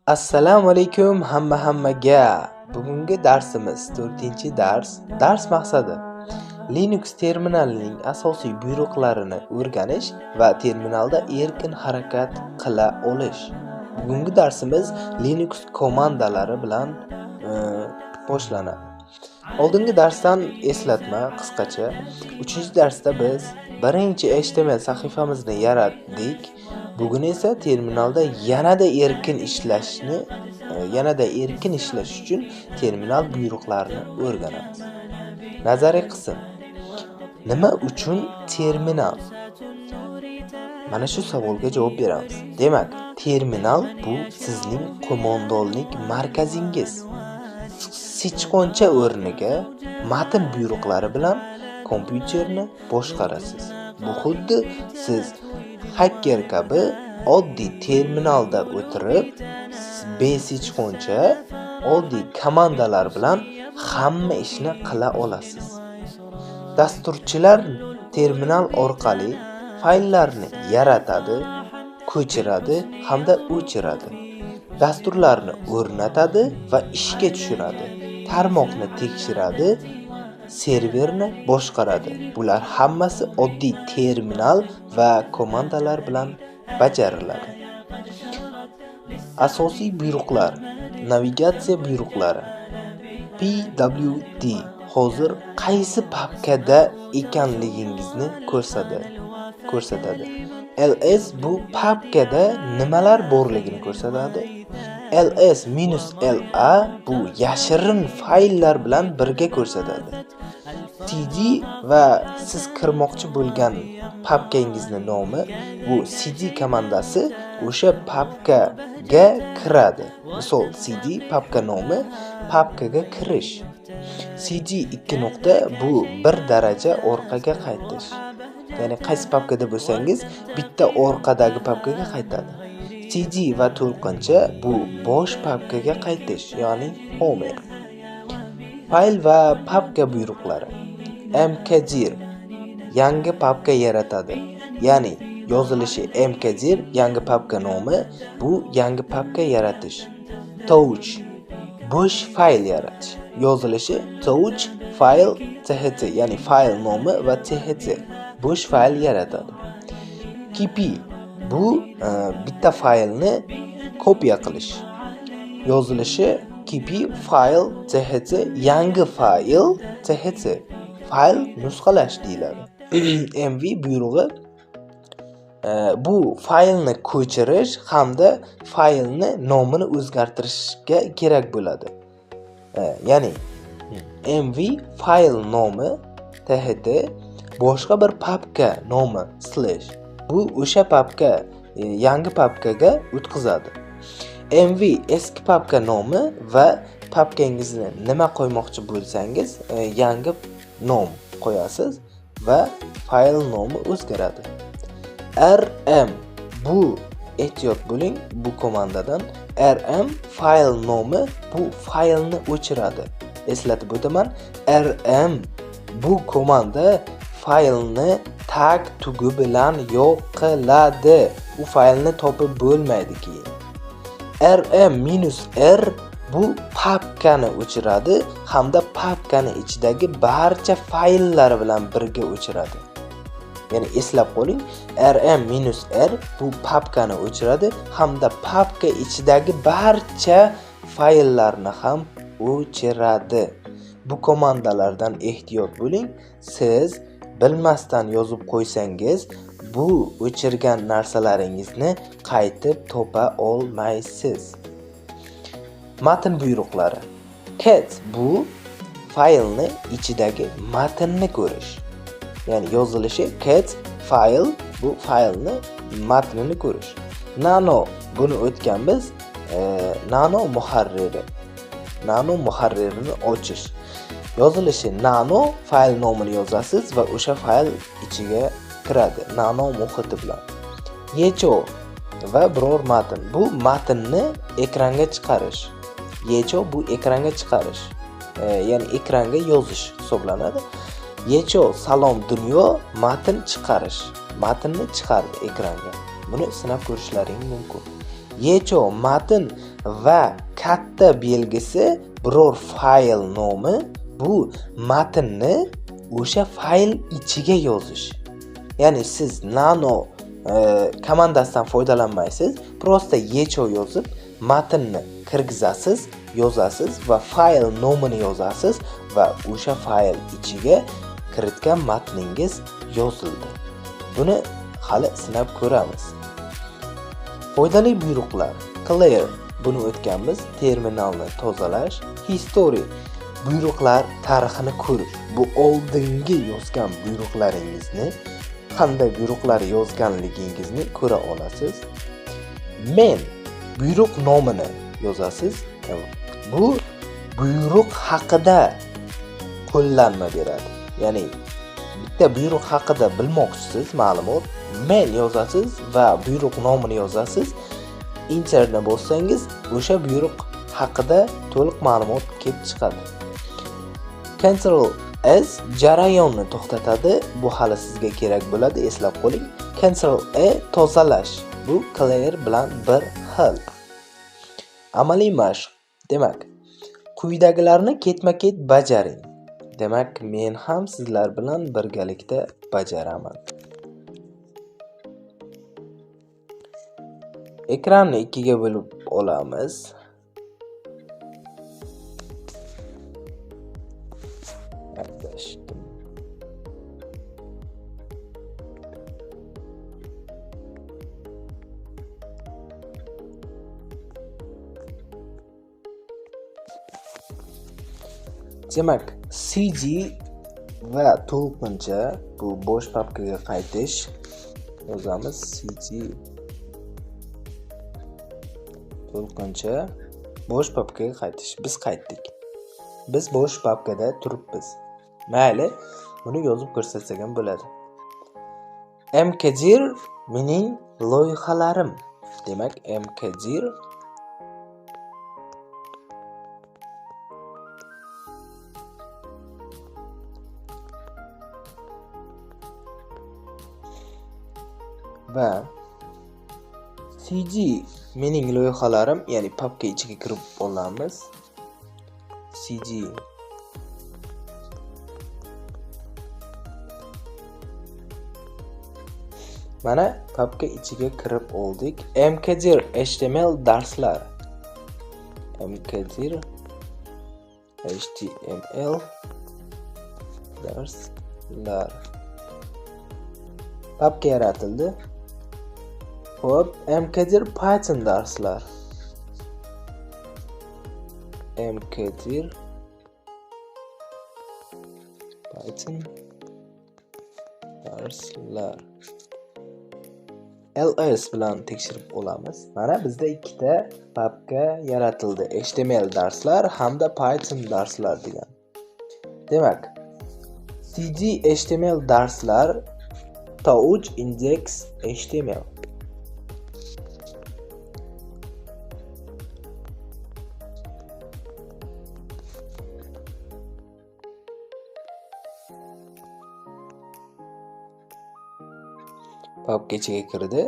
Assalomu alaykum hammaga. Bugungi darsimiz 4-dars. Dars maqsadi Linux terminalining asosiy buyruqlarini o'rganish va terminalda erkin harakat qila olish. Bugungi darsimiz Linux komandalari bilan boshlanadi. Oldingi darsdan eslatma qisqacha. 3-darsda biz birinchi HTML sahifamizni yaratdik. Bugun esa terminalda yanada erkin ishlash uchun terminal buyruqlarini o'rganamiz. Nazariy qism. Nima uchun terminal? Mana shu savolga javob beramiz. Demak, terminal bu sizning qo'mondonlik markazingiz. Sichqoncha o'rniga matn buyruqlari bilan kompyuterni boshqarasiz. Bu xuddi siz hacker kabi oddiy terminalda o'tirib, besichqoncha oddiy komandalar bilan hamma ishni qila olasiz. Dasturchilar terminal orqali fayllarni yaratadi, ko'chiradi hamda o'chiradi. Dasturlarni o'rnatadi va ishga tushiradi. Tarmoqni tekshiradi, serverni boshqaradi. Bular hammasi oddiy terminal va komandalar bilan bajariladi. Asosiy buyruqlar, navigatsiya buyruqlari. pwd hozir qaysi papkada ekanligingizni ko'rsatadi. ls bu papkada nimalar borligini ko'rsatadi. ls-la bu yashirin fayllar bilan birga ko'rsatadi. cd va siz kirmoqchi bo'lgan papkangizning nomi, bu cd komandasi o'sha papkaga kiradi. Misol cd papka nomi, papkaga kirish. cd 2 nuqta bu 1 daraja orqaga qaytish. Ya'ni qaysi papkada bo'lsangiz, bitta orqadagi papkaga qaytadi. cd va to'lqincha bu bosh papkaga qaytish, ya'ni home. Fayl va papka buyruqlari. mkdir yangi papka yaratadi. Ya'ni yozilishi mkdir yangi papka nomi, bu yangi papka yaratish. Touch bo'sh fayl yaratish. Yozilishi touch file txt, ya'ni fayl nomi va txt bo'sh fayl yaratadi. kp bu bitta faylni kopiya qilish. Yozilishi kp file txt yangi fayl txt fayl nusxalash deyiladi. mv buyrug'i bu faylni ko'chirish hamda faylni nomini o'zgartirishga kerak bo'ladi. Ya'ni mv fayl nomi txt boshqa bir papka nomi / bu o'sha papka yangi papkaga o'tkazadi. mv eski papka nomi va papkangizni nima qo'ymoqchi bo'lsangiz yangi nom qo'yasiz va fayl nomi o'zgaradi. rm bu ehtiyot bo'ling, bu komandadan rm fayl nomi, bu faylni o'chiradi. Eslatib o'taman, rm bu komanda faylni tag tugi bilan yo'q qiladi. U faylni topib bo'lmaydi keyin. rm-r bu papkani o'chiradi hamda papkani ichidagi barcha fayllar bilan birga o'chiradi. Ya'ni eslab qoling, rm-r bu papkani o'chiradi hamda papka ichidagi barcha fayllarni ham o'chiradi. Bu komandalardan ehtiyot bo'ling. Siz bilmasdan yozib qo'ysangiz, bu o'chirgan narsalaringizni qaytib topa olmaysiz. Matn buyruqlari. cat bu faylni ichidagi matnni ko'rish. Ya'ni yozilishi cat fayl, bu faylni matnini ko'rish. Nano buni o'tganmiz. Nano muharririni ochish. Yozilishi nano fayl nomini yozasiz va o'sha fayl ichiga kiradi nano muhiti bilan. Yecho va biror matn, bu matnni ekranga chiqarish. Yecho bu ekranga chiqarish, ya'ni ekranga yozish hisoblanadi. Yecho salom dunyo matn chiqarish. Matnni chiqardi ekranga. Buni sinab ko'rishlaring mumkin. yecho matn va katta belgisi biror fayl nomi. Bu matnni o'sha fayl ichiga yozish. Ya'ni siz nano komandasidan foydalanmaysiz, prosta yecho yozib matnni kirgizasiz, yozasiz va fayl nomini yozasiz va o'sha fayl ichiga kiritgan matningiz yozildi. Buni hali sinab ko'ramiz. Foydali buyruqlar. Clear, buni o'tganmiz. Terminalni tozalash. History, buyruqlar tarixini ko'rish. Bu oldingi yozgan buyruqlaringizni, qanday buyruqlar yozganligingizni ko'ra olasiz. Men, buyruq nomini yozasiz. Bu buyruq haqida qo'llanma beradi. Ya'ni bitta buyruq haqida bilmoqchisiz ma'lumot, men yozasiz va buyruq nomini yozasiz. Enterni bossangiz o'sha buyruq haqida to'liq ma'lumot kelib chiqadi. Cancel as jarayonni to'xtatadi. Bu hali sizga kerak bo'ladi, eslab qo'ling. Cancel a tozalash. Bu clear bilan bir xil. Amaliy mashq. Demak, quyidagilarni ketma-ket bajaring. Demak, men ham sizlar bilan birgalikda bajaraman. Ekranni ikkiga bo'lib olamiz. Demak, CG va to'lqincha bu bo'sh papkaga qaytish yozamiz. CG to'lqincha bo'sh papkaga qaytish. Biz qaytdik. Biz bo'sh papkada turibmiz. Mayli, buni yozib ko'rsatsak ham bo'ladi. Mkdir mening loyihalarim. Demak, Mkdir va CG mening loyihalarim, ya'ni papka ichiga kirib olamiz. CG mana papka ichiga kirib oldik. Mkdir HTML darslar. Mkdir HTML darslar. Papka yaratildi. Hop, Mkdir Python darslar. Mkdir Python darslar. ls bilan tekshirib olamiz. Mana bizda ikkita papka yaratildi. HTML darslar hamda Python darslar degan. Demak, cd HTML darslar touch index HTML. Papka ichiga kirdi.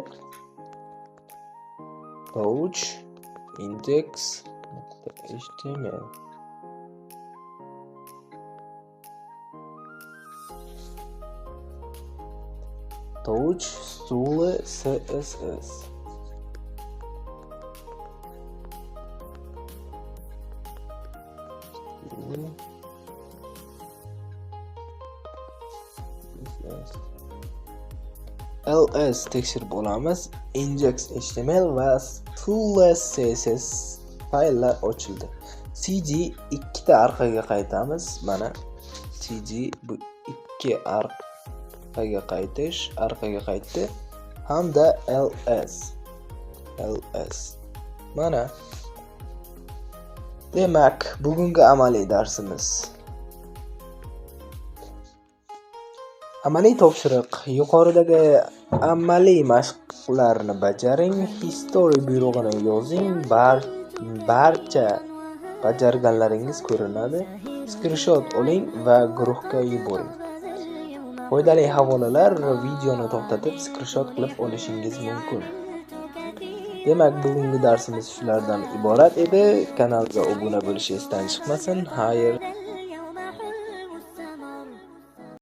Touch index HTML. Touch stule CSS. ls tekshirib olamiz. Index HTML va stule CSS fayllar ochildi. cd ikkita orqaga qaytamiz. Mana cd bu ikki orqaga qaytish, orqaga qaytdi hamda ls. Mana demak, bugungi amaliy darsimiz. Amaliy topshiriq. Yuqoridagi amaliy mashqlarni bajaring. History buyrug'ini yozing. Barcha bajarganlaringiz ko'rinadi. Screenshot oling va guruhga yuboring. Foydali havolalar videoni to'xtatib screenshot qilib olishingiz mumkin. Demak, bugungi darsimiz shulardan iborat edi. Kanalga obuna bo'lish esdan chiqmasin. Xayr.